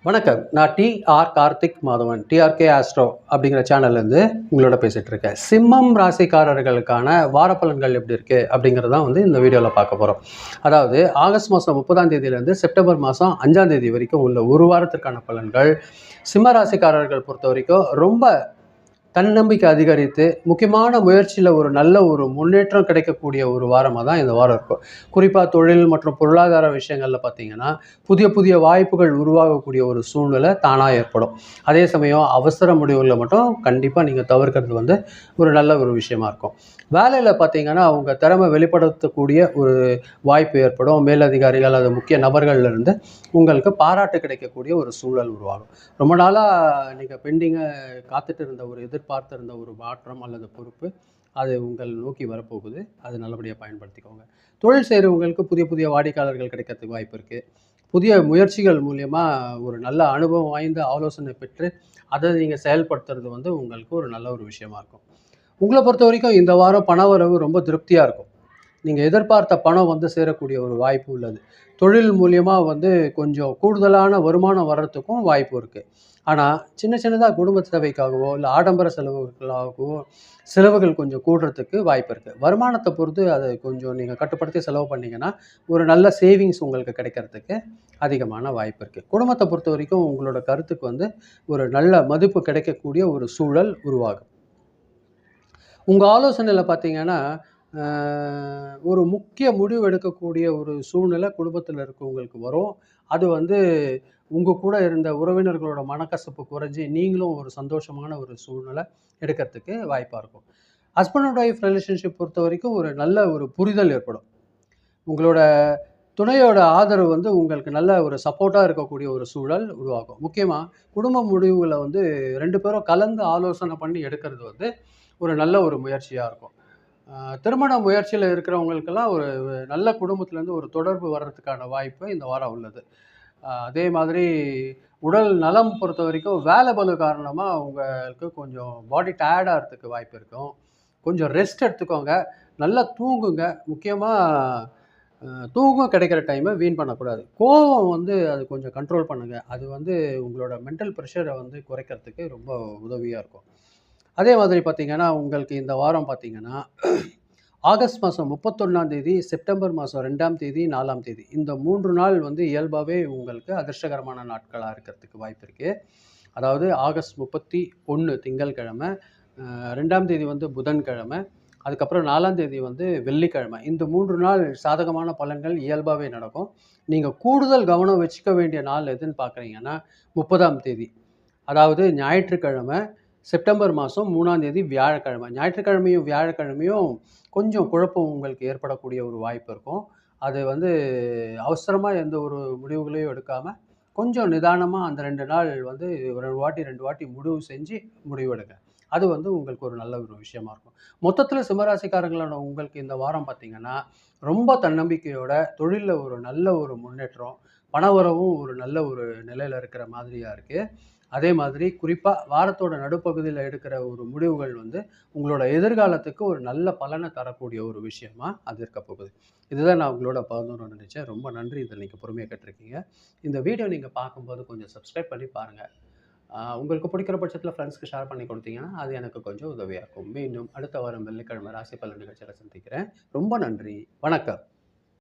வணக்கம். நான் TR. Karthik Madhavan. TRK astro அப்படிங்கிற சேனல்லேருந்து உங்களோட பேசிட்டு இருக்கேன். சிம்மம் ராசிக்காரர்களுக்கான வார பலன்கள் எப்படி இருக்கு அப்படிங்கிறதான் இந்த வீடியோவில் பார்க்க போகிறோம். அதாவது ஆகஸ்ட் மாதம் 30ஆம் தேதியிலேருந்து செப்டம்பர் மாதம் 5ஆம் தேதி வரைக்கும் உள்ள ஒரு வாரத்திற்கான பலன்கள் சிம்ம ராசிக்காரர்கள் பொறுத்த வரைக்கும் ரொம்ப தன்னம்பிக்கை அதிகரித்து முக்கியமான முயற்சியில் ஒரு நல்ல ஒரு முன்னேற்றம் கிடைக்கக்கூடிய ஒரு வாரமாக தான் இந்த வாரம் இருக்கும். குறிப்பாக தொழில் மற்றும் பொருளாதார விஷயங்களில் பார்த்தீங்கன்னா புதிய புதிய வாய்ப்புகள் உருவாகக்கூடிய ஒரு சூழ்நிலை தானாக ஏற்படும். அதே சமயம் அவசர முடிவுகளை மட்டும் கண்டிப்பாக நீங்கள் தவிர்க்கிறது ஒரு நல்ல ஒரு விஷயமா இருக்கும். வேலையில் பார்த்தீங்கன்னா அவங்க திறமை வெளிப்படுத்தக்கூடிய ஒரு வாய்ப்பு ஏற்படும். மேலதிகாரிகள் அல்லது முக்கிய நபர்கள்லேருந்து உங்களுக்கு பாராட்டு கிடைக்கக்கூடிய ஒரு சூழல் உருவாகும். ரொம்ப நாளாக நீங்கள் பெண்டிங்கை காத்துட்டு இருந்த ஒரு எதிர்பார்த்திருந்த ஒரு மாற்றம் அல்லது பொறுப்பு அது உங்கள் நோக்கி வரப்போகுது. அது நல்லபடியாக பயன்படுத்திக்கோங்க. தொழில் செய்கிறவங்களுக்கு புதிய புதிய வாடிக்கையாளர்கள் கிடைக்கிறதுக்கு வாய்ப்பு இருக்குது. புதிய முயற்சிகள் மூலியமாக ஒரு நல்ல அனுபவம் வாய்ந்த ஆலோசனை பெற்று அதை நீங்கள் செயல்படுத்துறது உங்களுக்கு ஒரு நல்ல ஒரு விஷயமா இருக்கும். உங்களை பொறுத்த வரைக்கும் இந்த வாரம் பண வரவு ரொம்ப திருப்தியாக இருக்கும். நீங்கள் எதிர்பார்த்த பணம் சேரக்கூடிய ஒரு வாய்ப்பு உள்ளது. தொழில் மூலியமாக கொஞ்சம் கூடுதலான வருமானம் வர்றதுக்கும் வாய்ப்பு இருக்குது. ஆனால் சின்ன சின்னதாக குடும்ப தேவைக்காகவோ இல்லை ஆடம்பர செலவுகளாகவோ செலவுகள் கொஞ்சம் கூடுறதுக்கு வாய்ப்பு இருக்குது. வருமானத்தை பொறுத்து அதை கொஞ்சம் நீங்கள் கட்டுப்படுத்தி செலவு பண்ணிங்கன்னா ஒரு நல்ல சேவிங்ஸ் உங்களுக்கு கிடைக்கிறதுக்கு அதிகமான வாய்ப்பு இருக்குது. குடும்பத்தை பொறுத்த வரைக்கும் உங்களோட கருத்துக்கு ஒரு நல்ல மதிப்பு கிடைக்கக்கூடிய ஒரு சூழல் உருவாகும். உங்கள் ஆலோசனையில் பார்த்தீங்கன்னா ஒரு முக்கிய முடிவு எடுக்கக்கூடிய ஒரு சூழ்நிலை குடும்பத்தில் இருக்கவங்களுக்கு வரும். அது உங்கள் கூட இருந்த உறவினர்களோட மனக்கசப்பு குறைஞ்சி நீங்களும் ஒரு சந்தோஷமான ஒரு சூழ்நிலை எடுக்கிறதுக்கு வாய்ப்பாக இருக்கும். ஹஸ்பண்ட் அண்ட் ஒய்ஃப் ரிலேஷன்ஷிப் பொறுத்த வரைக்கும் ஒரு நல்ல ஒரு புரிதல் ஏற்படும். உங்களோட துணையோட ஆதரவு உங்களுக்கு நல்ல ஒரு சப்போர்ட்டாக இருக்கக்கூடிய ஒரு சூழல் உருவாகும். முக்கியமாக குடும்ப முடிவுகளை 2 பேரும் கலந்து ஆலோசனை பண்ணி எடுக்கிறது ஒரு நல்ல ஒரு முயற்சியாக இருக்கும். திருமண முயற்சியில் இருக்கிறவங்களுக்கெல்லாம் ஒரு நல்ல குடும்பத்திலேருந்து ஒரு தொடர்பு வர்றதுக்கான வாய்ப்பு இந்த வாரம் உள்ளது. அதே மாதிரி உடல் நலம் பொறுத்த வரைக்கும் வேலை பளு காரணமாக உங்களுக்கு கொஞ்சம் பாடி டயர்டாகிறதுக்கு வாய்ப்பு இருக்கும். கொஞ்சம் ரெஸ்ட் எடுத்துக்கோங்க. நல்லா தூங்குங்க. முக்கியமாக தூக்கம் கிடைக்கிற டைமை வீண் பண்ணக்கூடாது. கோபம் அது கொஞ்சம் கண்ட்ரோல் பண்ணுங்கள். அது உங்களோட மென்டல் ப்ரெஷரை குறைக்கிறதுக்கு ரொம்ப உதவியாக இருக்கும். அதே மாதிரி பார்த்தீங்கன்னா உங்களுக்கு இந்த வாரம் பார்த்தீங்கன்னா ஆகஸ்ட் மாதம் 31ஆம் தேதி, செப்டம்பர் மாதம் 2ஆம் தேதி, 4ஆம் தேதி இந்த 3 நாள் இயல்பாகவே உங்களுக்கு அதிர்ஷ்டகரமான நாட்களாக இருக்கிறதுக்கு வாய்ப்பு இருக்குது. அதாவது ஆகஸ்ட் 31 திங்கட்கிழமை, 2ஆம் தேதி புதன்கிழமை, அதுக்கப்புறம் 4ஆம் தேதி வெள்ளிக்கிழமை. இந்த 3 நாள் சாதகமான பலன்கள் இயல்பாகவே நடக்கும். நீங்கள் கூடுதல் கவனம் வச்சுக்க வேண்டிய நாள் எதுன்னு பார்க்குறீங்கன்னா 30ஆம் தேதி, அதாவது ஞாயிற்றுக்கிழமை, செப்டம்பர் மாதம் 3ஆம் தேதி வியாழக்கிழமை. ஞாயிற்றுக்கிழமையும் வியாழக்கிழமையும் கொஞ்சம் குழப்பம் உங்களுக்கு ஏற்படக்கூடிய ஒரு வாய்ப்பு இருக்கும். அது அவசரமாக எந்த ஒரு முடிவுகளையும் எடுக்காமல் கொஞ்சம் நிதானமாக அந்த 2 நாள் ஒரு வாட்டி 2 வாட்டி முடிவு செஞ்சு முடிவெடுங்க. அது உங்களுக்கு ஒரு நல்ல ஒரு விஷயமா இருக்கும். மொத்தத்தில் சிம்மராசிக்காரங்களான உங்களுக்கு இந்த வாரம் பார்த்தீங்கன்னா ரொம்ப தன்னம்பிக்கையோட தொழிலில் ஒரு நல்ல ஒரு முன்னேற்றம், பணவரவும் ஒரு நல்ல ஒரு நிலையில் இருக்கிற மாதிரியாக இருக்குது. அதே மாதிரி குறிப்பாக வாரத்தோட நடுப்பகுதியில் எடுக்கிற ஒரு முடிவுகள் உங்களோட எதிர்காலத்துக்கு ஒரு நல்ல பலனை தரக்கூடிய ஒரு விஷயமா அது இருக்க போகுது. இதுதான் நான் உங்களோட பகிர்ந்துக்கணும்னு நினச்சேன். ரொம்ப நன்றி. இதில் நீங்கள் பொறுமையாக கேட்டிருக்கீங்க. இந்த வீடியோ நீங்கள் பார்க்கும்போது கொஞ்சம் சப்ஸ்கிரைப் பண்ணி பாருங்கள். உங்களுக்கு பிடிக்கிற பட்சத்தில் ஃப்ரெண்ட்ஸ்க்கு ஷேர் பண்ணி கொடுத்தீங்கன்னா அது எனக்கு கொஞ்சம் உதவியாக இருக்கும். மீண்டும் அடுத்த வாரம் வெள்ளிக்கிழமை ராசி பலன் நிகழ்ச்சியில் சந்திக்கிறேன். ரொம்ப நன்றி. வணக்கம்.